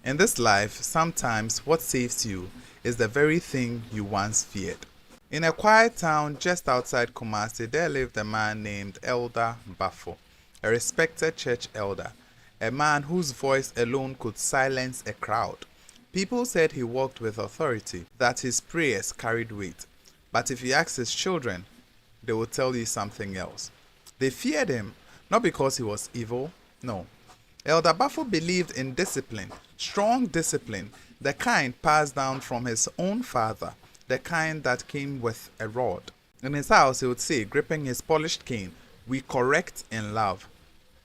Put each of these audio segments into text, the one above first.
In this life, sometimes what saves you is the very thing you once feared. In a quiet town just outside Kumasi, there lived a man named Elder Bafo, a respected church elder, a man whose voice alone could silence a crowd. People said he walked with authority, that his prayers carried weight. But if you ask his children, they will tell you something else. They feared him, not because he was evil, no. Elder Bafo believed in discipline, strong discipline, the kind passed down from his own father, the kind that came with a rod. In his house, he would say, gripping his polished cane, "We correct in love."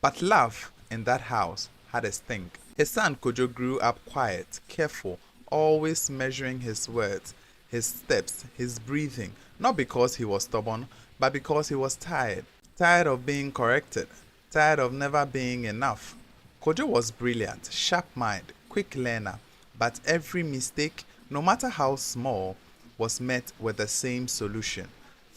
But love in that house had a stink. His son Kojo grew up quiet, careful, always measuring his words, his steps, his breathing, not because he was stubborn, but because he was tired. Tired of being corrected, tired of never being enough. Kojo was brilliant, sharp mind, quick learner, but every mistake, no matter how small, was met with the same solution: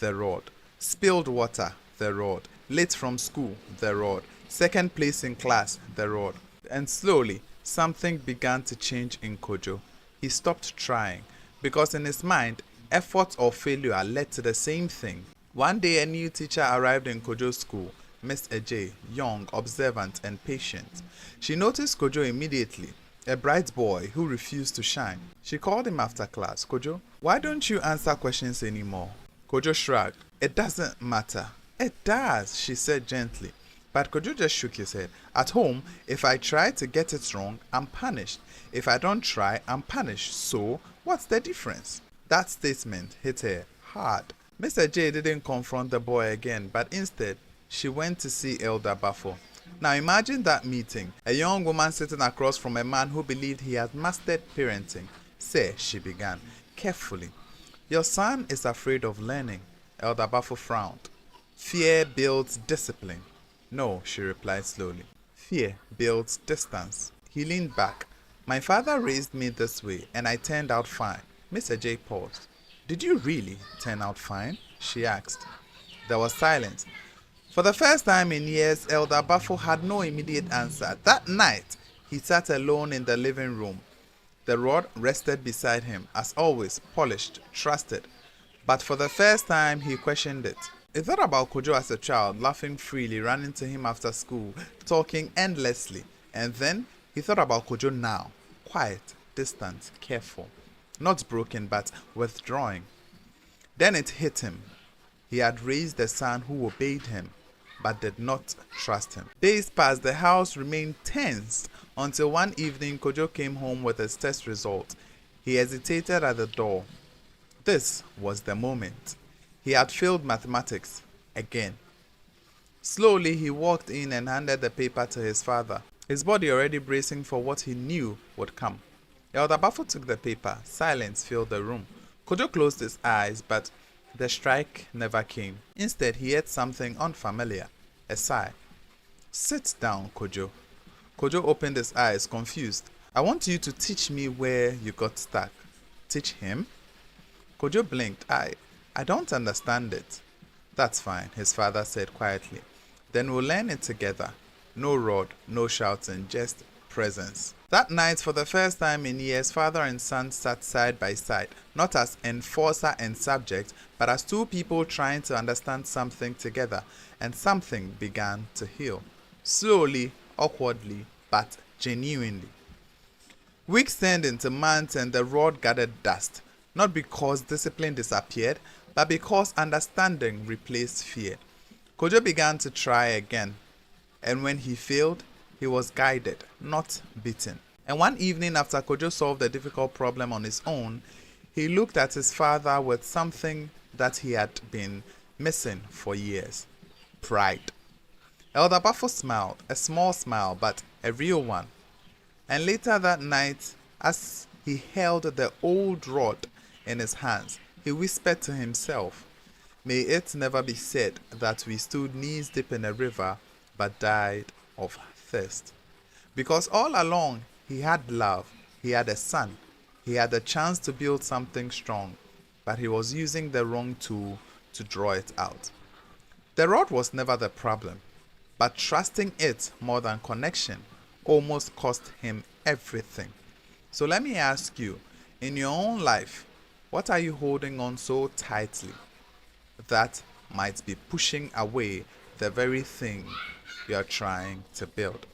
the rod. Spilled water, the rod. Late from school, the rod. Second place in class, the rod. And slowly, something began to change in Kojo. He stopped trying, because in his mind, effort or failure led to the same thing. One day, a new teacher arrived in Kojo's school, Miss Ajay, young, observant, and patient. She noticed Kojo immediately, a bright boy who refused to shine. She called him after class. "Kojo, why don't you answer questions anymore?" Kojo shrugged. "It doesn't matter." "It does," she said gently. But Kojo just shook his head. "At home, if I try to get it wrong, I'm punished. If I don't try, I'm punished. So, what's the difference?" That statement hit her hard. Mr. J didn't confront the boy again, but instead, she went to see Elder Bafo. Now imagine that meeting. A young woman sitting across from a man who believed he had mastered parenting. "Sir," she began, carefully, "your son is afraid of learning." Elder Bafo frowned. "Fear builds discipline." "No," she replied slowly. "Fear builds distance." He leaned back. "My father raised me this way, and I turned out fine." Mr. J paused. "Did you really turn out fine?" she asked. There was silence. For the first time in years, Elder Bafo had no immediate answer. That night, he sat alone in the living room. The rod rested beside him, as always, polished, trusted. But for the first time, he questioned it. He thought about Kojo as a child, laughing freely, running to him after school, talking endlessly. And then, he thought about Kojo now, quiet, distant, careful. Not broken, but withdrawing. Then it hit him. He had raised a son who obeyed him, but did not trust him. Days passed, the house remained tense until one evening Kojo came home with his test result. He hesitated at the door. This was the moment. He had failed mathematics again. Slowly he walked in and handed the paper to his father, his body already bracing for what he knew would come. Elder Bafo took the paper. Silence filled the room. Kojo closed his eyes, but the strike never came. Instead, he heard something unfamiliar, a sigh. "Sit down, Kojo." Kojo opened his eyes, confused. "I want you to teach me where you got stuck." "Teach him?" Kojo blinked. I don't understand it." "That's fine," his father said quietly. "Then we'll learn it together. No rod, no shouting, just presence." That night, for the first time in years, father and son sat side by side, not as enforcer and subject, but as two people trying to understand something together, and something began to heal. Slowly, awkwardly, but genuinely. Weeks turned into months and the rod gathered dust, not because discipline disappeared, but because understanding replaced fear. Kojo began to try again, and when he failed, he was guided, not beaten. And one evening after Kojo solved a difficult problem on his own, he looked at his father with something that he had been missing for years: pride. Elder Bafo smiled, a small smile, but a real one. And later that night, as he held the old rod in his hands, he whispered to himself, "May it never be said that we stood knees deep in a river but died of thirst." Because all along, he had love, he had a son, he had a chance to build something strong, but he was using the wrong tool to draw it out. The rod was never the problem, but trusting it more than connection almost cost him everything. So let me ask you, in your own life, what are you holding on so tightly that might be pushing away the very thing you are trying to build?